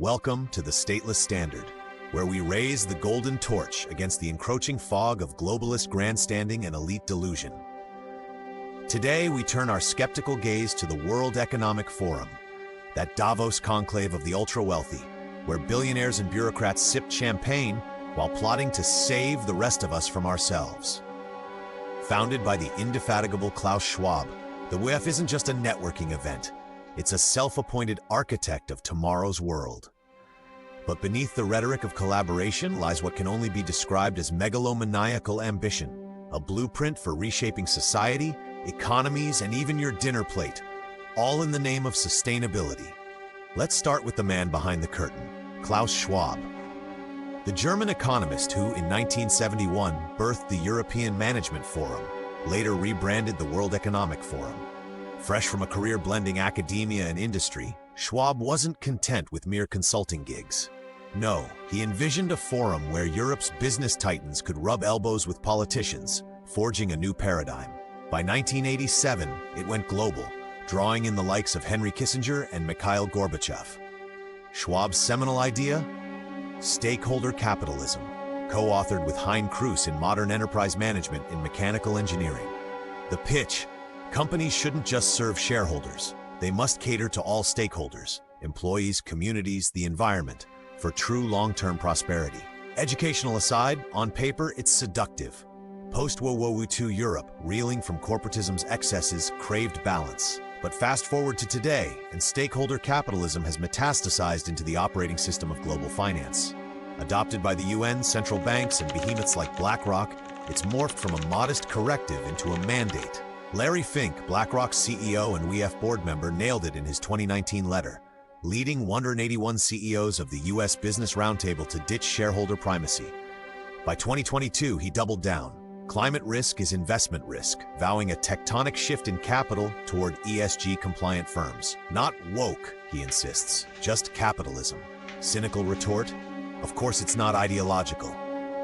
Welcome to the Stateless Standard, where we raise the golden torch against the encroaching fog of globalist grandstanding and elite delusion. Today, we turn our skeptical gaze to the World Economic Forum, that Davos conclave of the ultra-wealthy, where billionaires and bureaucrats sipped champagne while plotting to save the rest of us from ourselves. Founded by the indefatigable Klaus Schwab, the WEF isn't just a networking event. It's a self-appointed architect of tomorrow's world. But beneath the rhetoric of collaboration lies what can only be described as megalomaniacal ambition, a blueprint for reshaping society, economies, and even your dinner plate, all in the name of sustainability. Let's start with the man behind the curtain, Klaus Schwab. The German economist who, in 1971, birthed the European Management Forum, later rebranded the World Economic Forum. Fresh from a career blending academia and industry, Schwab wasn't content with mere consulting gigs. No, he envisioned a forum where Europe's business titans could rub elbows with politicians, forging a new paradigm. By 1987, it went global, drawing in the likes of Henry Kissinger and Mikhail Gorbachev. Schwab's seminal idea? Stakeholder Capitalism, co-authored with Hein Kruse in Modern Enterprise Management in Mechanical Engineering. The pitch: companies shouldn't just serve shareholders. They must cater to all stakeholders, employees, communities, the environment, for true long-term prosperity. Educational aside, on paper, it's seductive. Post-World War II Europe, reeling from corporatism's excesses, craved balance. But fast forward to today, and stakeholder capitalism has metastasized into the operating system of global finance. Adopted by the UN, central banks, and behemoths like BlackRock, it's morphed from a modest corrective into a mandate. Larry Fink, BlackRock's CEO and WEF board member, nailed it in his 2019 letter, leading 181 CEOs of the US Business Roundtable to ditch shareholder primacy. By 2022, he doubled down. Climate risk is investment risk, vowing a tectonic shift in capital toward ESG-compliant firms. Not woke, he insists, just capitalism. Cynical retort? Of course it's not ideological.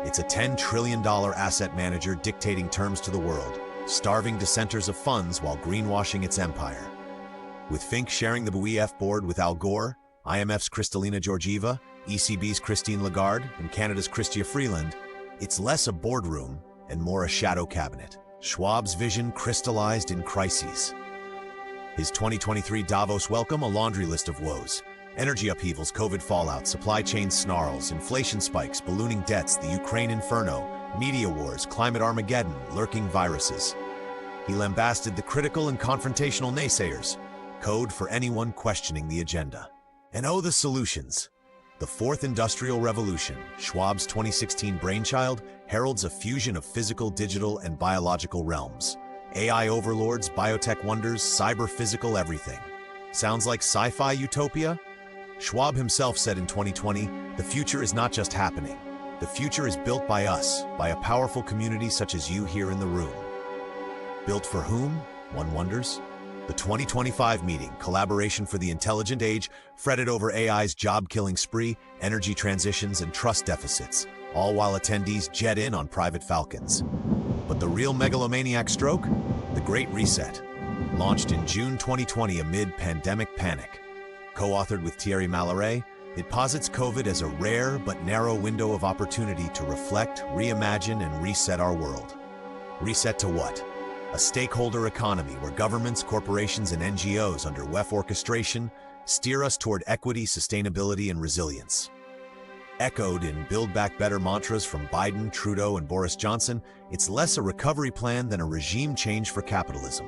It's a $10 trillion asset manager dictating terms to the world, starving dissenters of funds while greenwashing its empire. With Fink sharing the WEF board with Al Gore, IMF's Kristalina Georgieva, ECB's Christine Lagarde, and Canada's Chrystia Freeland, it's less a boardroom and more a shadow cabinet. Schwab's vision crystallized in crises. His 2023 Davos welcome: a laundry list of woes. Energy upheavals, COVID fallout, supply chain snarls, inflation spikes, ballooning debts, the Ukraine inferno, media wars, climate Armageddon, lurking viruses. He lambasted the critical and confrontational naysayers, code for anyone questioning the agenda. And oh, the solutions. The Fourth Industrial Revolution, Schwab's 2016 brainchild, heralds a fusion of physical, digital, and biological realms. AI overlords, biotech wonders, cyber-physical everything. Sounds like sci-fi utopia? Schwab himself said in 2020, the future is not just happening. The future is built by us, by a powerful community such as you here in the room. Built for whom? One wonders. The 2025 meeting, Collaboration for the Intelligent Age, fretted over AI's job-killing spree, energy transitions, and trust deficits, all while attendees jet in on private falcons. But the real megalomaniac stroke? The Great Reset. Launched in June 2020 amid pandemic panic. Co-authored with Thierry Malloret, it posits COVID as a rare but narrow window of opportunity to reflect, reimagine, and reset our world. Reset to what? A stakeholder economy where governments, corporations, and NGOs under WEF orchestration steer us toward equity, sustainability, and resilience. Echoed in Build Back Better mantras from Biden, Trudeau, and Boris Johnson, it's less a recovery plan than a regime change for capitalism.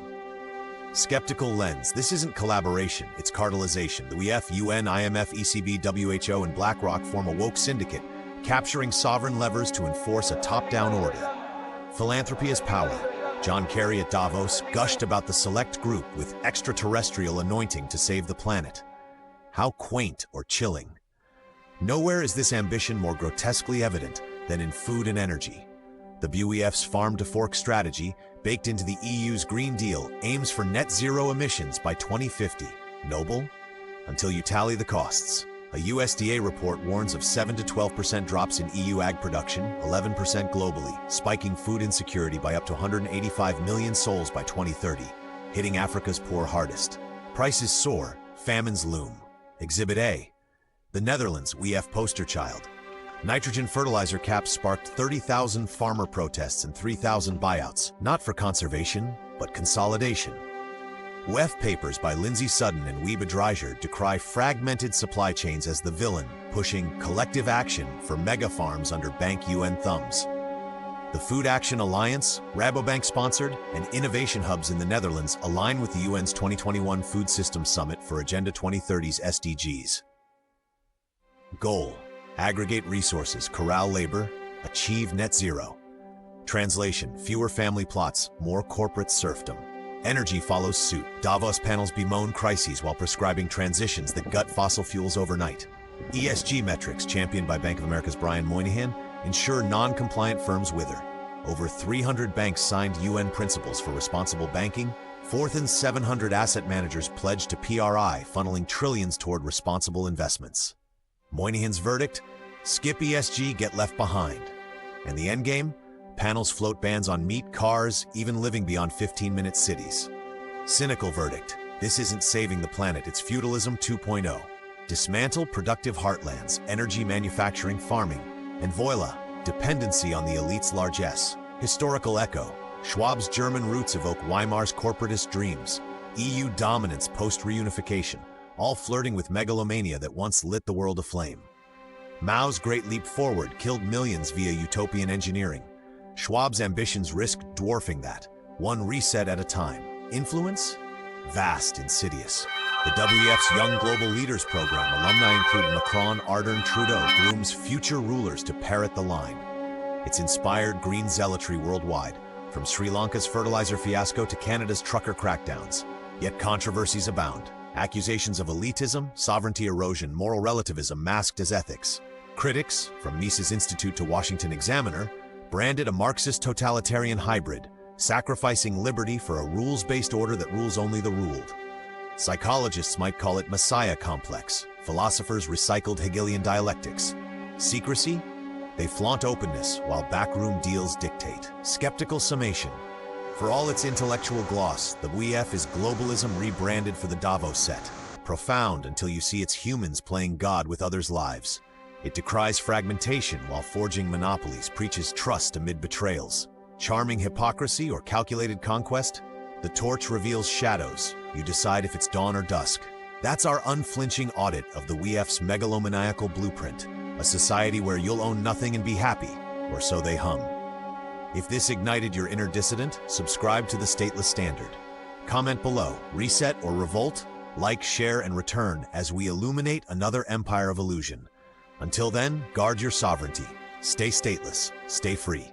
Skeptical lens: this isn't collaboration, it's cartelization. The WEF, UN, IMF, ECB, WHO, and BlackRock form a woke syndicate, capturing sovereign levers to enforce a top-down order. Philanthropy is power. John Kerry at Davos gushed about the select group with extraterrestrial anointing to save the planet. How quaint or chilling. Nowhere is this ambition more grotesquely evident than in food and energy. The WEF's farm-to-fork strategy, baked into the EU's Green Deal, aims for net zero emissions by 2050. Noble? Until you tally the costs. A USDA report warns of 7 to 12% drops in EU ag production, 11% globally, spiking food insecurity by up to 185 million souls by 2030, hitting Africa's poor hardest. Prices soar, famines loom. Exhibit A: The Netherlands, WEF poster child. Nitrogen fertilizer caps sparked 30,000 farmer protests and 3,000 buyouts, not for conservation, but consolidation. WEF papers by Lindsay Sutton and Wiebe Dreijer decry fragmented supply chains as the villain, pushing collective action for mega farms under bank UN thumbs. The Food Action Alliance, Rabobank-sponsored, and innovation hubs in the Netherlands align with the UN's 2021 Food Systems Summit for Agenda 2030's SDGs. Goal: aggregate resources, corral labor, achieve net zero. Translation: fewer family plots, more corporate serfdom. Energy follows suit. Davos panels bemoan crises while prescribing transitions that gut fossil fuels overnight. ESG metrics, championed by Bank of America's Brian Moynihan, ensure non-compliant firms wither. Over 300 banks signed UN principles for responsible banking. 4,700 asset managers pledged to PRI, funneling trillions toward responsible investments. Moynihan's verdict: skip ESG, get left behind. And the endgame? Panels float bans on meat, cars, even living beyond 15-minute cities. Cynical verdict: this isn't saving the planet, it's feudalism 2.0. Dismantle productive heartlands, energy, manufacturing, farming. And voila, dependency on the elite's largesse. Historical echo: Schwab's German roots evoke Weimar's corporatist dreams. EU dominance post-reunification, all flirting with megalomania that once lit the world aflame. Mao's Great Leap Forward killed millions via utopian engineering. Schwab's ambitions risk dwarfing that, one reset at a time. Influence? Vast, insidious. The WEF's Young Global Leaders Program, alumni include Macron, Ardern, Trudeau, grooms future rulers to parrot the line. It's inspired green zealotry worldwide, from Sri Lanka's fertilizer fiasco to Canada's trucker crackdowns. Yet controversies abound. Accusations of elitism, sovereignty erosion, moral relativism masked as ethics. Critics, from Mises Institute to Washington Examiner, branded a Marxist totalitarian hybrid, sacrificing liberty for a rules-based order that rules only the ruled. Psychologists might call it Messiah complex. Philosophers recycled Hegelian dialectics. Secrecy? They flaunt openness while backroom deals dictate. Skeptical summation: for all its intellectual gloss, the WEF is globalism rebranded for the Davos set. Profound until you see its humans playing God with others' lives. It decries fragmentation while forging monopolies, preaches trust amid betrayals. Charming hypocrisy or calculated conquest? The torch reveals shadows. You decide if it's dawn or dusk. That's our unflinching audit of the WEF's megalomaniacal blueprint. A society where you'll own nothing and be happy, or so they hum. If this ignited your inner dissident, subscribe to the Stateless Standard. Comment below, reset or revolt, like, share, and return as we illuminate another empire of illusion. Until then, guard your sovereignty. Stay stateless, stay free.